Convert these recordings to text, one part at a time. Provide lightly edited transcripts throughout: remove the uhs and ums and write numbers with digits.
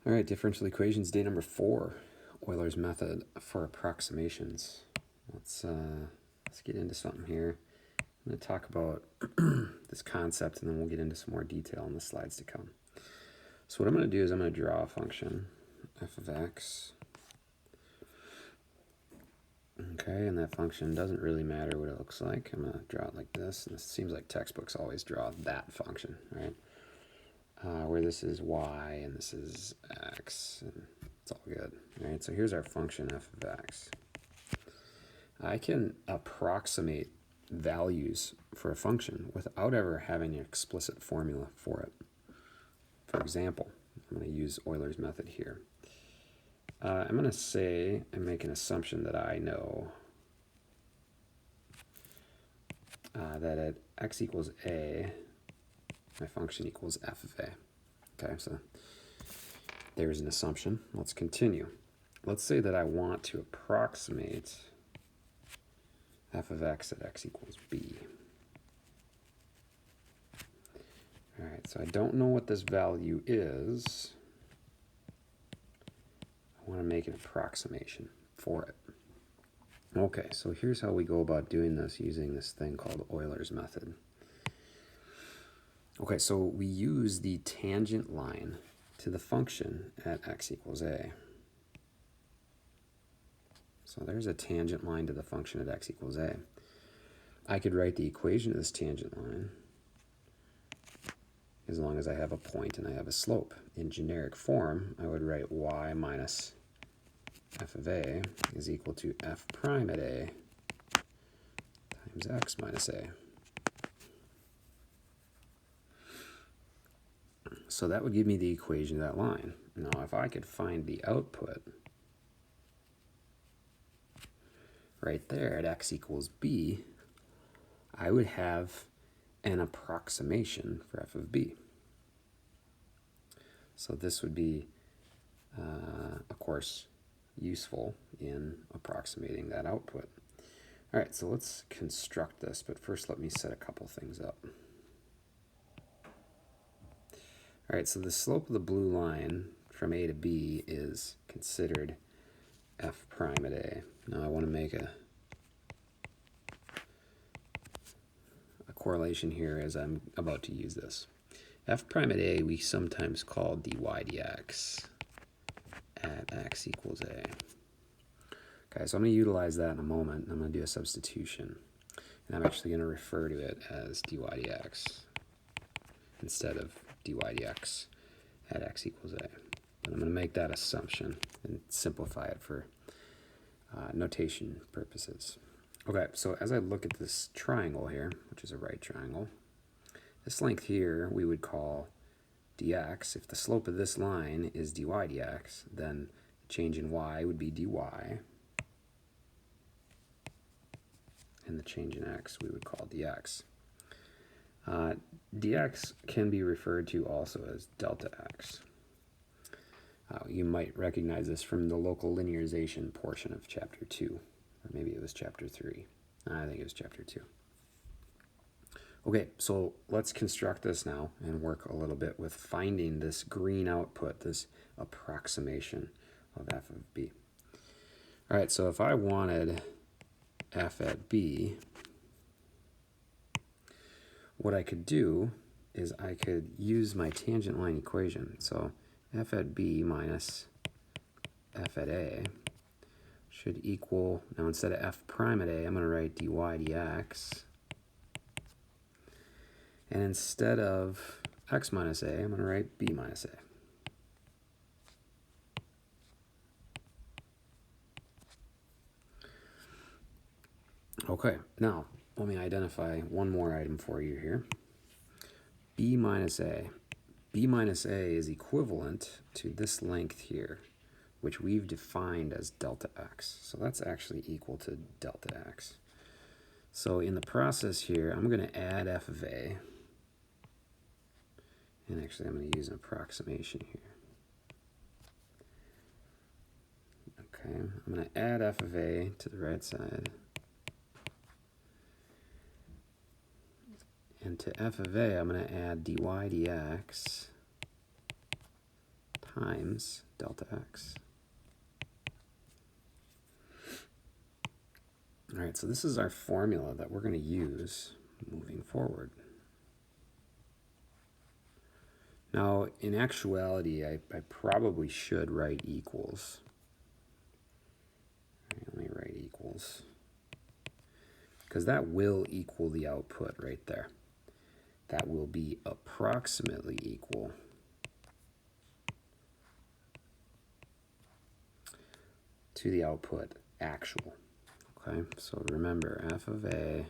All right, differential equations, day number 4, Euler's method for approximations. Let's get into something here. I'm going to talk about this concept, and then we'll get into some more detail in the slides to come. So what I'm going to do is I'm going to draw a function, f of x. Okay, and that function doesn't really matter what it looks like. I'm going to draw it like this, and it seems like textbooks always draw that function, right? Where this is y and this is x, and it's all good. All right, so here's our function f of x. I can approximate values for a function without ever having an explicit formula for it. For example, I'm going to use Euler's method here. I'm going to say and make an assumption that I know that at x equals a, my function equals f of a. Okay, so there's an assumption. Let's continue. Let's say that I want to approximate f of x at x equals b. All right, so I don't know what this value is. I want to make an approximation for it. Okay, so here's how we go about doing this using this thing called Euler's method. Okay, so we use the tangent line to the function at x equals a. So there's a tangent line to the function at x equals a. I could write the equation of this tangent line as long as I have a point and I have a slope. In generic form, I would write y minus f of a is equal to f prime at a times x minus a. So that would give me the equation of that line. Now, if I could find the output right there at x equals b, I would have an approximation for f of b. So this would be, of course, useful in approximating that output. All right, so let's construct this, but first let me set a couple things up. All right, so the slope of the blue line from a to b is considered f prime at a. Now I want to make a correlation here as I'm about to use this. F prime at a we sometimes call dy dx at x equals a. Okay, so I'm going to utilize that in a moment. I'm going to do a substitution. And I'm actually going to refer to it as dy dx instead of dy dx at x equals a. But I'm going to make that assumption and simplify it for notation purposes. Okay, so as I look at this triangle here, which is a right triangle, this length here we would call dx. If the slope of this line is dy dx, then the change in y would be dy, and the change in x we would call dx. Dx can be referred to also as delta x. You might recognize this from the local linearization portion of chapter 2, or maybe it was chapter 3. I think it was chapter 2. Okay, so let's construct this now and work a little bit with finding this green output, this approximation of f of b. All right, so if I wanted f at b, what I could do is I could use my tangent line equation. So f at b minus f at a should equal, now instead of f prime at a, I'm going to write dy dx. And instead of x minus a, I'm going to write b minus a. Okay, now let me identify one more item for you here. B minus a. B minus a is equivalent to this length here, which we've defined as delta x. So that's actually equal to delta x. So in the process here, I'm going to add f of a. And actually, I'm going to use an approximation here. Okay, I'm going to add f of a to the right side. And to f of a, I'm going to add dy dx times delta x. All right, so this is our formula that we're going to use moving forward. Now, in actuality, I probably should write equals. All right, let me write equals, because that will equal the output right there. That will be approximately equal to the output actual. Okay, so remember, f of a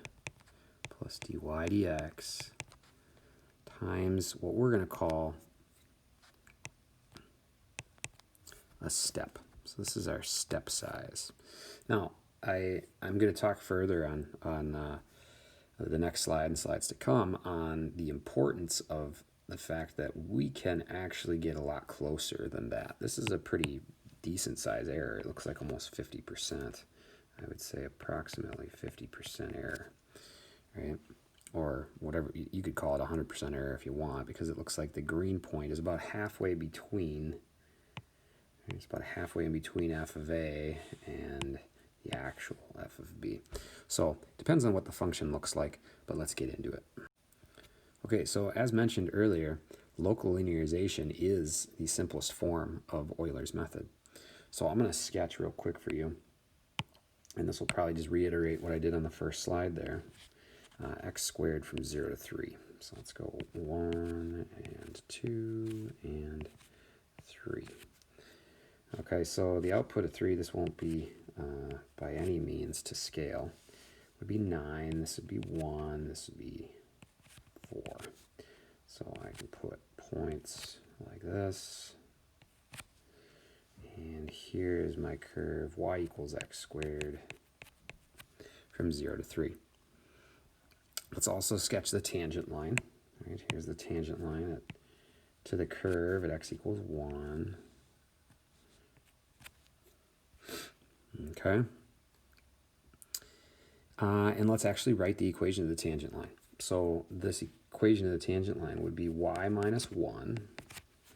plus dy dx times what we're going to call a step. So this is our step size. Now, I'm going to talk further on the next slide and slides to come on the importance of the fact that we can actually get a lot closer than that. This is a pretty decent size error. It looks like almost 50%. I would say approximately 50% error, right? Or whatever, you could call it 100% error if you want, because it looks like the green point is about halfway between, it's about halfway in between f of a and the actual f of b. So it depends on what the function looks like, but let's get into it. Okay, so as mentioned earlier, local linearization is the simplest form of Euler's method. So I'm going to sketch real quick for you, and this will probably just reiterate what I did on the first slide there. X squared from 0 to 3. So let's go 1 and 2 and 3. Okay, so the output of 3, this won't be by any means to scale. It would be 9, this would be 1, this would be 4. So I can put points like this. And here is my curve, y equals x squared from 0 to 3. Let's also sketch the tangent line. Right, here's the tangent line to the curve at x equals 1. Okay. And let's actually write the equation of the tangent line. So this equation of the tangent line would be y minus 1,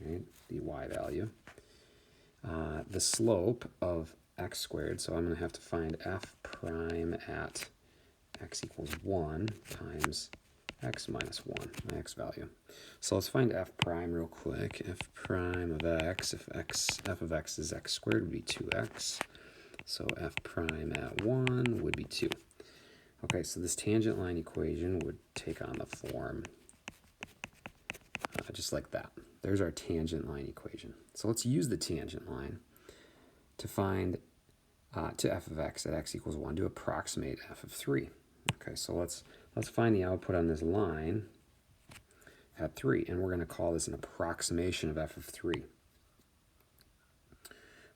right, the y value. The slope of x squared, so I'm going to have to find f prime at x equals 1 times x minus 1, my x value. So let's find f prime real quick. F prime of x, if f of x is x squared, would be 2x. So f prime at 1 would be 2. Okay, so this tangent line equation would take on the form just like that. There's our tangent line equation. So let's use the tangent line to find to f of x at x equals 1 to approximate f of 3. Okay, so let's find the output on this line at 3, and we're going to call this an approximation of f of 3.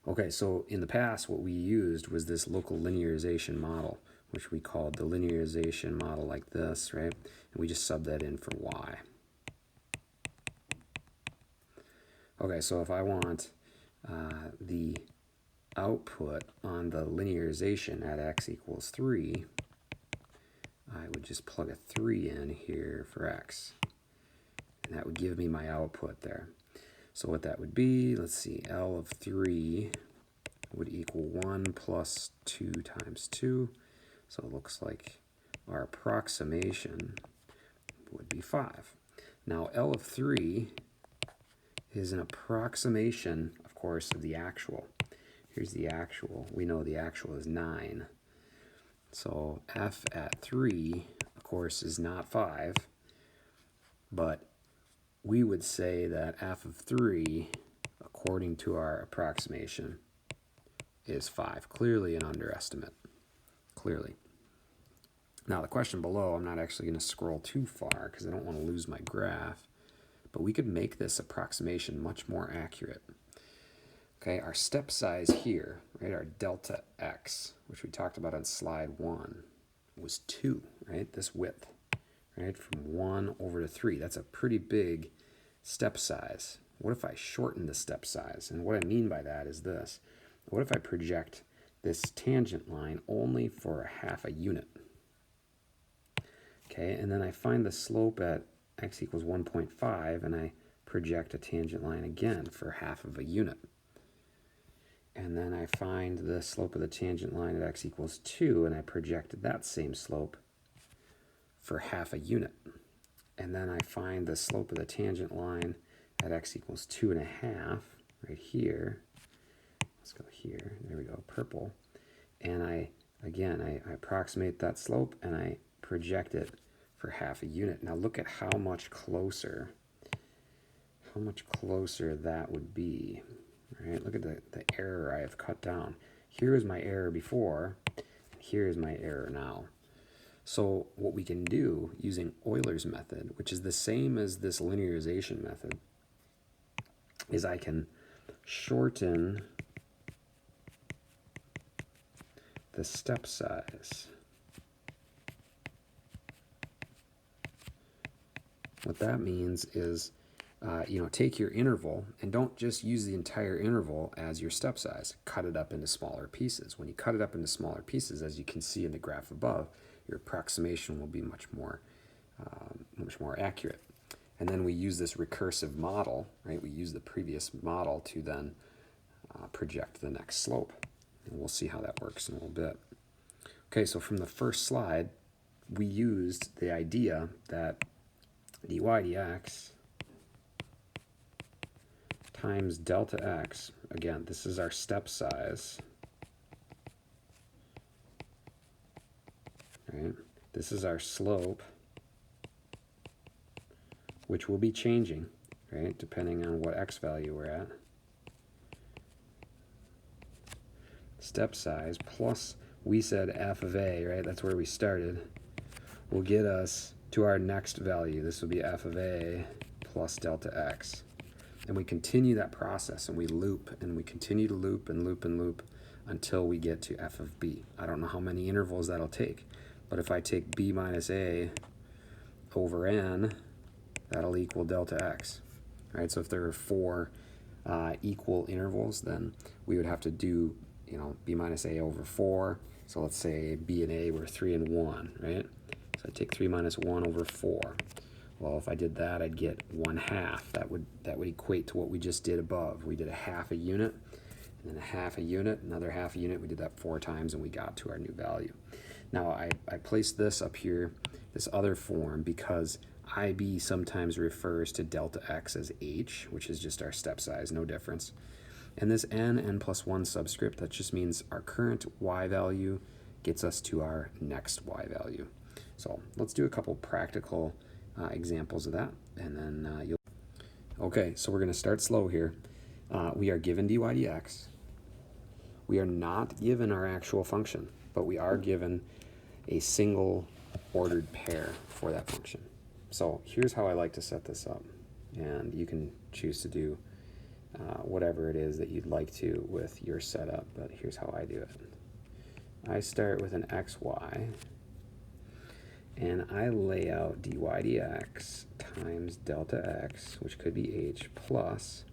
Okay, so in the past, what we used was this local linearization model, which we called the linearization model like this, right? And we just sub that in for y. Okay, so if I want the output on the linearization at x equals 3, I would just plug a 3 in here for x. And that would give me my output there. So what that would be, let's see, L of 3 would equal 1 plus 2 times 2. So it looks like our approximation would be 5. Now L of 3 is an approximation, of course, of the actual. Here's the actual. We know the actual is 9. So f at 3, of course, is not 5, but we would say that f of 3, according to our approximation, is 5. Clearly an underestimate. Clearly. Now the question below, I'm not actually going to scroll too far because I don't want to lose my graph, but we could make this approximation much more accurate. Okay, our step size here, right, our delta x, which we talked about on slide 1, was 2, right, this width, right, from 1 over to 3. That's a pretty big step size. What if I shorten the step size? And what I mean by that is this. What if I project this tangent line only for a half a unit? Okay, and then I find the slope at x equals 1.5, and I project a tangent line again for half of a unit. And then I find the slope of the tangent line at x equals 2, and I projected that same slope for half a unit. And then I find the slope of the tangent line at x equals 2.5 right here. Let's go here. There we go, purple. And I approximate that slope, and I project it for half a unit. Now look at how much closer that would be. Right? Look at the error I have cut down. Here is my error before, and here is my error now. So what we can do using Euler's method, which is the same as this linearization method, is I can shorten the step size. What that means is, take your interval and don't just use the entire interval as your step size. Cut it up into smaller pieces. When you cut it up into smaller pieces, as you can see in the graph above, your approximation will be much more accurate. And then we use this recursive model, right? We use the previous model to then project the next slope. And we'll see how that works in a little bit. Okay, so from the first slide, we used the idea that dy dx times delta x, again, this is our step size, right? This is our slope, which will be changing, right, depending on what x value we're at. Step size plus, we said f of a, right, that's where we started, will get us to our next value. This will be f of a plus delta x. And we continue that process, and we loop, and we continue to loop and loop and loop until we get to f of b. I don't know how many intervals that'll take, but if I take b minus a over n, that'll equal delta x. Right? So if there are 4 equal intervals, then we would have to do, b minus a over 4. So let's say b and a were 3 and 1, right? So I take 3 minus 1 over 4. Well, if I did that, I'd get 1/2. That would equate to what we just did above. We did a half a unit, and then a half a unit, another half a unit. We did that 4 times, and we got to our new value. Now, I placed this up here, this other form, because IB sometimes refers to delta x as h, which is just our step size, no difference. And this n plus 1 subscript, that just means our current y value gets us to our next y value. So let's do a couple practical examples of that, and then you'll... Okay, so we're going to start slow here. We are given dy dx. We are not given our actual function, but we are given a single ordered pair for that function. So here's how I like to set this up, and you can choose to do whatever it is that you'd like to with your setup, but here's how I do it. I start with an xy, and I lay out dy dx times delta x, which could be h, plus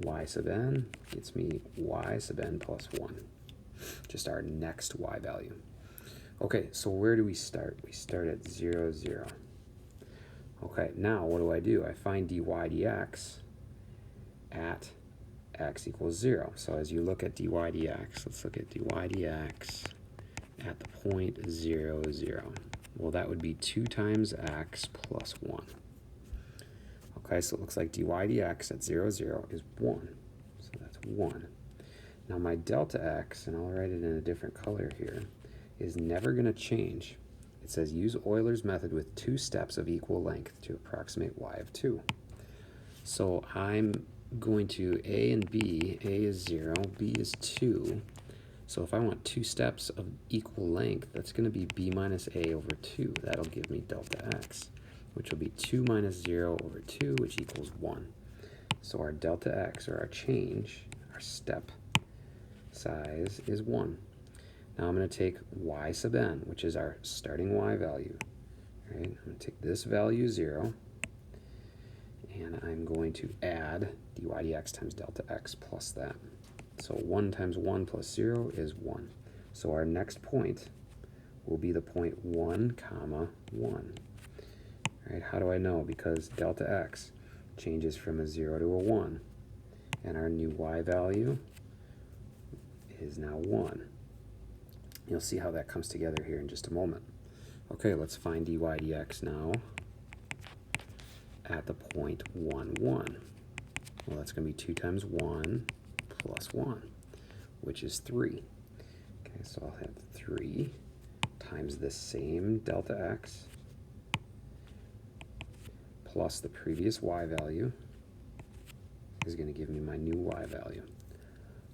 y sub n gets me y sub n plus 1, just our next y value. Okay, so where do we start? We start at 0, 0. Okay, now what do? I find dy dx at x equals 0. So as you look at dy dx, let's look at dy dx at the point 0, 0. Well, that would be 2 times x plus 1. Okay, so it looks like dy dx at 0, 0 is 1. So that's 1. Now my delta x, and I'll write it in a different color here, is never going to change. It says use Euler's method with 2 steps of equal length to approximate y of 2. So I'm going to a and b. A is 0, b is 2. So if I want 2 steps of equal length, that's going to be b minus a over 2. That'll give me delta x, which will be 2 minus 0 over 2, which equals 1. So our delta x, or our change, our step size, is 1. Now I'm going to take y sub n, which is our starting y value. Right? I'm going to take this value 0, and I'm going to add dy dx times delta x plus that. So 1 times 1 plus 0 is 1. So our next point will be the point 1, comma 1. Right? How do I know? Because delta x changes from a 0 to a 1. And our new y value is now 1. You'll see how that comes together here in just a moment. Okay, let's find dy dx now at the point 1, 1. Well, that's going to be 2 times 1 plus 1, which is 3. Okay, so I'll have 3 times the same delta x plus the previous y value is going to give me my new y value.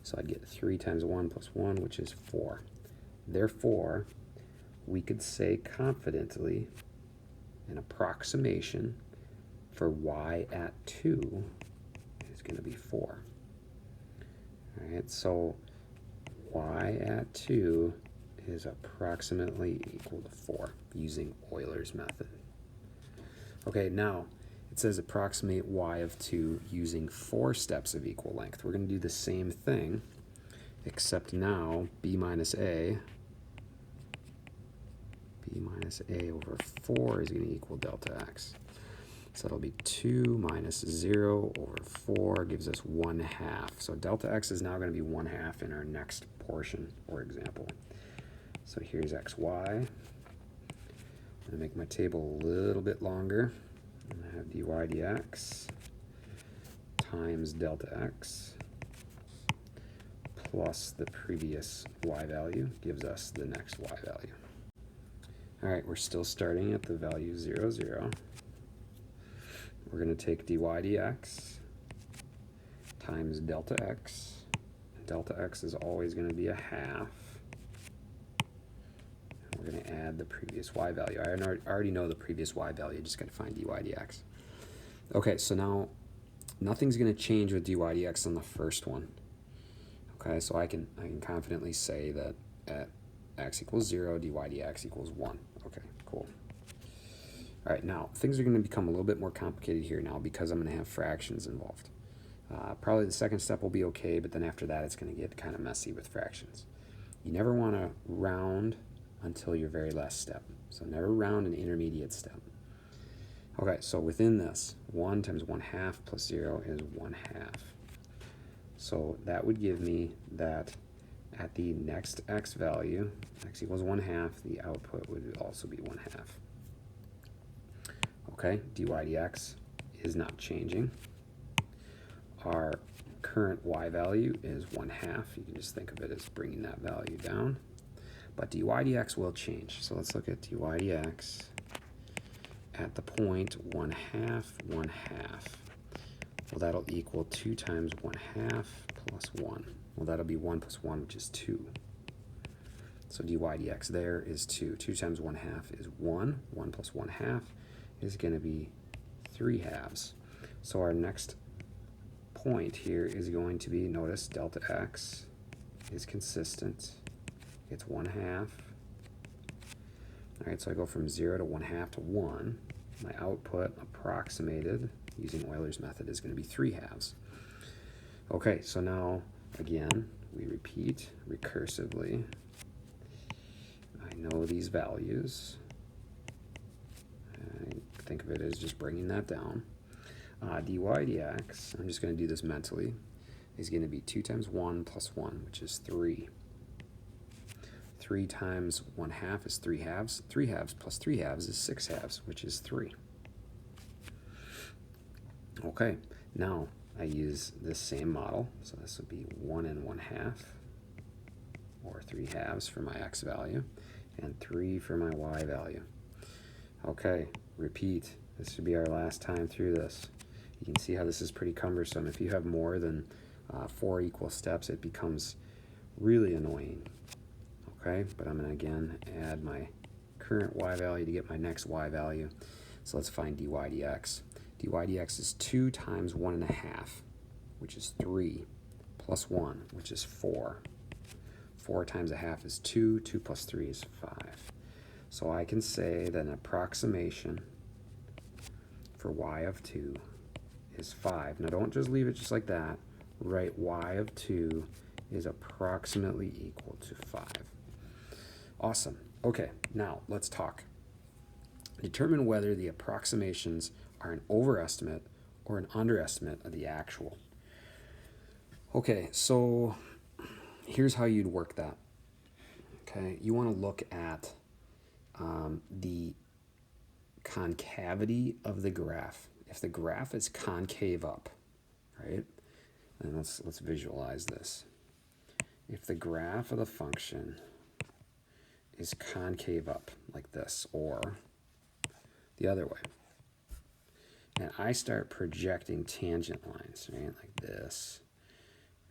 So I'd get 3 times 1 plus 1, which is 4. Therefore, we could say confidently an approximation for y at 2 is going to be 4. All right, so y at 2 is approximately equal to 4 using Euler's method. Okay, now it says approximate y of 2 using 4 steps of equal length. We're going to do the same thing, except now b minus a over 4 is going to equal delta x. So it'll be 2 minus 0 over 4 gives us 1/2. So delta x is now going to be 1/2 in our next portion or example. So here's xy. I'm going to make my table a little bit longer. I'm going to have dy dx times delta x plus the previous y value gives us the next y value. All right, we're still starting at the value 0, 0. We're going to take dy dx times delta x. Delta x is always going to be 1/2. We're going to add the previous y value. I already know the previous y value. I just got to find dy dx. Okay, so now nothing's going to change with dy dx on the first one. Okay, so I can confidently say that at x equals 0, dy dx equals 1. Okay, cool. All right, now things are going to become a little bit more complicated here now because I'm going to have fractions involved. Probably the second step will be okay, but then after that it's going to get kind of messy with fractions. You never want to round until your very last step. So never round an intermediate step. Okay, so within this, 1 times 1/2 plus 0 is 1/2. So that would give me that at the next x value, x equals 1/2, the output would also be 1/2. Okay, dy dx is not changing. Our current y value is 1/2. You can just think of it as bringing that value down. But dy dx will change. So let's look at dy dx at the point 1/2, 1/2. Well, that'll equal 2 times 1/2 plus 1. Well, that'll be 1 plus 1, which is 2. So dy dx there is 2. 2 times 1/2 is 1. 1 plus 1/2 is going to be 3/2. So our next point here is going to be, notice delta x is consistent. It's 1/2. All right, so I go from 0 to 1/2 to 1. My output approximated using Euler's method is going to be 3/2. Okay, so now again we repeat recursively. I know these values. I think of it as just bringing that down. Dy dx, I'm just going to do this mentally, is going to be 2 times 1 plus 1, which is 3. 3 times 1/2 is 3/2. 3/2 plus 3/2 is 6/2, which is 3. Okay, now I use this same model, so this would be 1 and 1/2, or 3/2 for my x value, and 3 for my y value. Okay, repeat. This should be our last time through this. You can see how this is pretty cumbersome. If you have more than 4 equal steps, it becomes really annoying. Okay, but I'm going to again add my current y value to get my next y value. So let's find dy dx. Dy dx is 2 times 1/2, which is 3, plus 1, which is 4. 4 times 1/2 is 2. 2 plus 3 is 5. So I can say that an approximation for y of 2 is 5. Now don't just leave it just like that. Write y of 2 is approximately equal to 5. Awesome. Okay, now let's talk. Determine whether the approximations are an overestimate or an underestimate of the actual. Okay, so here's how you'd work that. Okay, you want to look at the concavity of the graph. If the graph is concave up, right? And let's visualize this. If the graph of the function is concave up like this, or the other way, and I start projecting tangent lines, right, like this,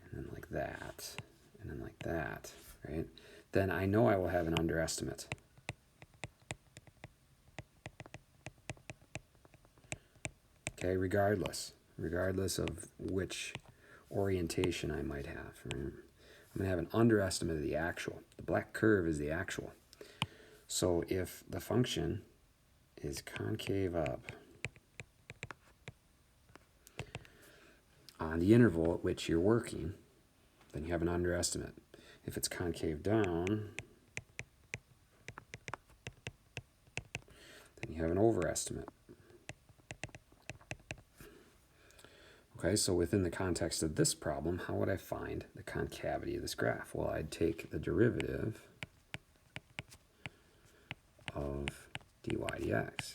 and then like that, and then like that, right, then I know I will have an underestimate. Okay, regardless of which orientation I might have. Right? I'm going to have an underestimate of the actual. The black curve is the actual. So if the function is concave up on the interval at which you're working, then you have an underestimate. If it's concave down, then you have an overestimate. Okay, so within the context of this problem, how would I find the concavity of this graph? Well, I'd take the derivative of dy dx.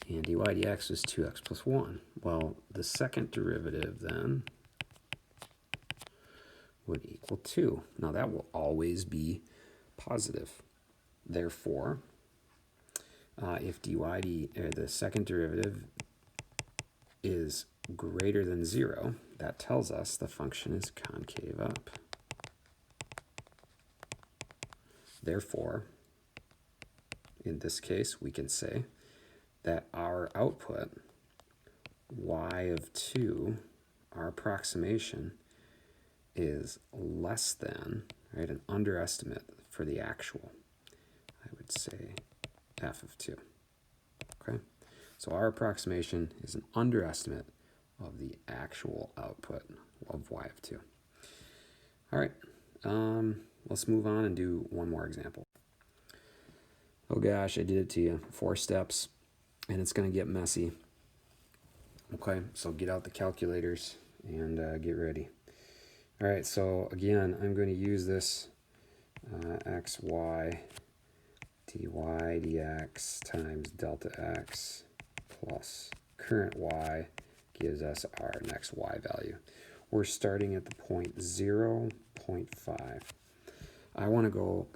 And dy dx is 2x plus 1. Well, the second derivative then would equal 2. Now that will always be positive. Therefore, if the second derivative is greater than 0, that tells us the function is concave up. Therefore, in this case, we can say that our output, y of 2, our approximation, is less than, right, an underestimate for the actual. I would say f of 2. Okay, so our approximation is an underestimate of the actual output of y of 2. All right, let's move on and do one more example. Oh gosh, I did it to you. 4 steps, and it's going to get messy. Okay, so get out the calculators and get ready. All right, so again, I'm going to use this xy dy dx times delta x plus current y gives us our next y value. We're starting at the point 0.5. I want to go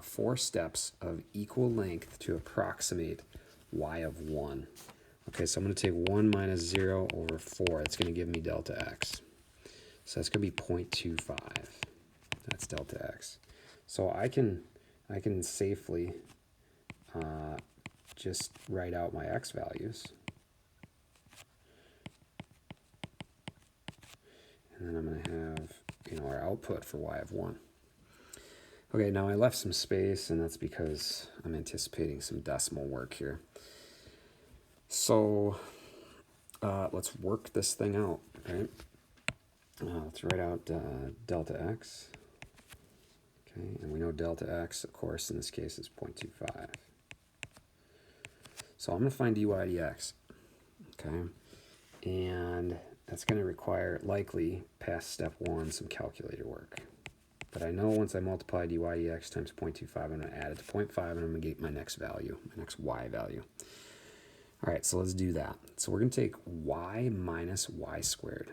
4 steps of equal length to approximate y of 1. Okay, so I'm going to take 1 minus 0 over 4. That's going to give me delta x. So that's going to be 0.25. That's delta x. So I can safely just write out my x values. And then I'm going to have, our output for y of 1. Okay, now I left some space, and that's because I'm anticipating some decimal work here. So let's work this thing out, right? Let's write out delta x. Okay, and we know delta x, of course, in this case is 0.25. So I'm going to find dy dx, okay? And that's going to require, likely, past step 1, some calculator work. But I know once I multiply dy dx times 0.25, I'm going to add it to 0.5, and I'm going to get my next value, my next y value. All right, so let's do that. So we're going to take y minus y squared.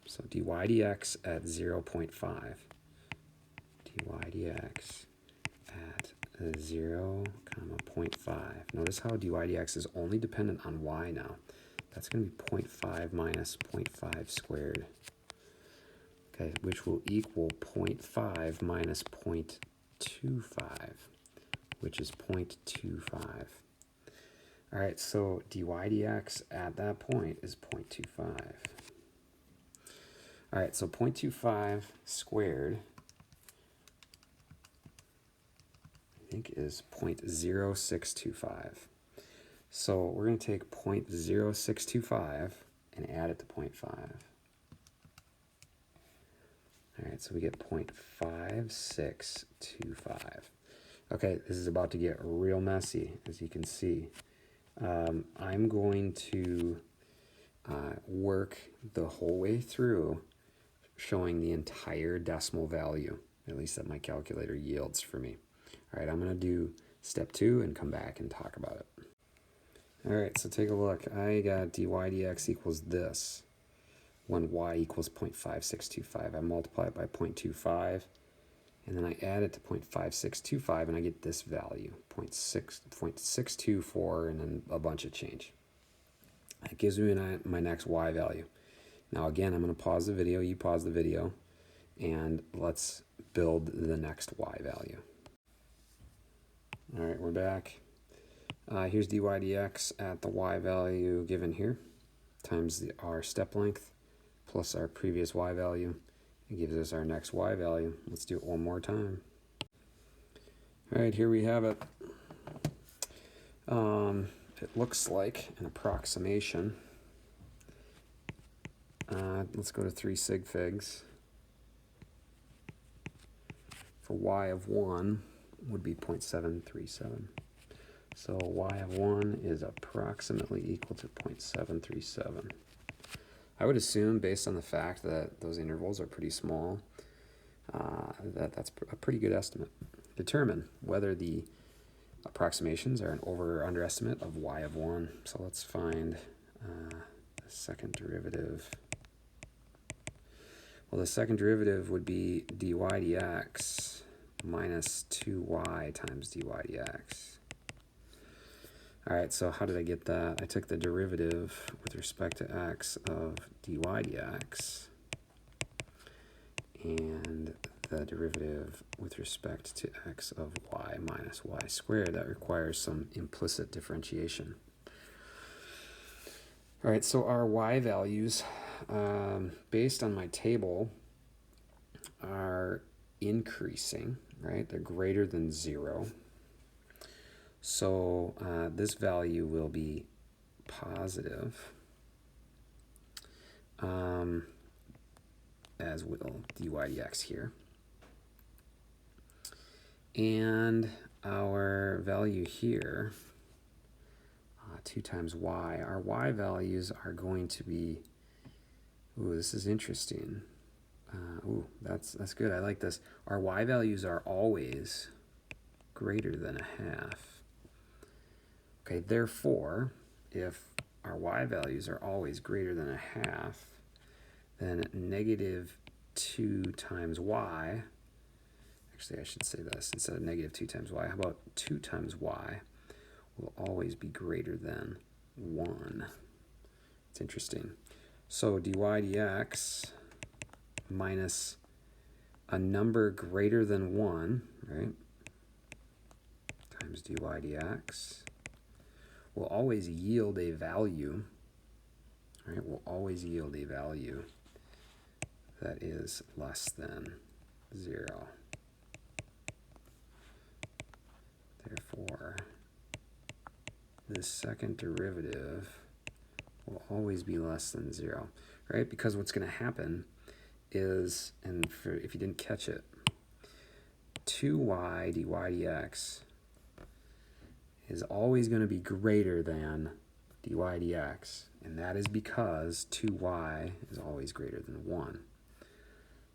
So dy dx at 0.5, dy dx at 0.5. Notice how dy dx is only dependent on y now. That's going to be 0.5 minus 0.5 squared, okay, which will equal 0.5 minus 0.25, which is 0.25. All right, so dy dx at that point is 0.25. All right, so 0.25 squared, I think, is 0.0625. So we're going to take 0.0625 and add it to 0.5. All right, so we get 0.5625. Okay, this is about to get real messy, as you can see. I'm going to work the whole way through showing the entire decimal value, at least that my calculator yields for me. All right, I'm going to do step 2 and come back and talk about it. All right, so take a look. I got dy dx equals this when y equals 0.5625. I multiply it by 0.25, and then I add it to 0.5625, and I get this value, 0.624, and then a bunch of change. That gives me my next y value. Now again, I'm going to pause the video, you pause the video, and let's build the next y value. All right, we're back. Here's dy dx at the y value given here, times our step length, plus our previous y value. It gives us our next y value. Let's do it one more time. All right, here we have it. It looks like an approximation. Let's go to 3 sig figs. For y of 1 would be 0.737. So y of 1 is approximately equal to 0.737. I would assume, based on the fact that those intervals are pretty small, that's a pretty good estimate. Determine whether the approximations are an over or underestimate of y of 1. So let's find the second derivative. Well, the second derivative would be dy dx minus 2y times dy dx. All right, so how did I get that? I took the derivative with respect to x of dy dx and the derivative with respect to x of y minus y squared. That requires some implicit differentiation. All right, so our y values, based on my table, are increasing, right? They're greater than 0. So this value will be positive, as will dy dx here. And our value here, 2 times y, our y values are going to be, ooh, this is interesting. Ooh, that's good. I like this. Our y values are always greater than a half. Okay, therefore, if our y values are always greater than a half, then negative 2 times y, actually I should say this, instead of negative 2 times y, how about 2 times y will always be greater than 1. It's interesting. So dy dx minus a number greater than 1, right, times dy dx will always yield a value, right, will always yield a value that is less than 0. Therefore, this second derivative will always be less than 0, right? Because what's going to happen is, and if you didn't catch it, 2y dy dx is always going to be greater than dy dx, and that is because 2y is always greater than 1.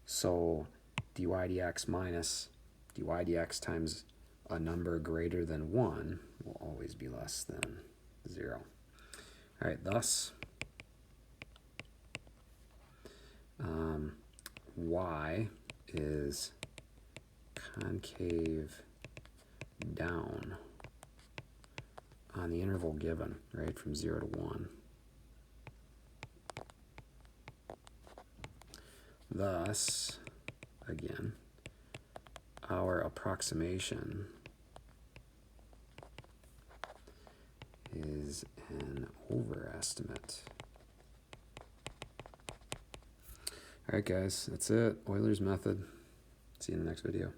So dy dx minus dy dx times a number greater than 1 will always be less than 0. All right, thus y is concave down on the interval given, right, from 0 to 1. Thus, again, our approximation is an overestimate. All right, guys, that's it. Euler's method. See you in the next video.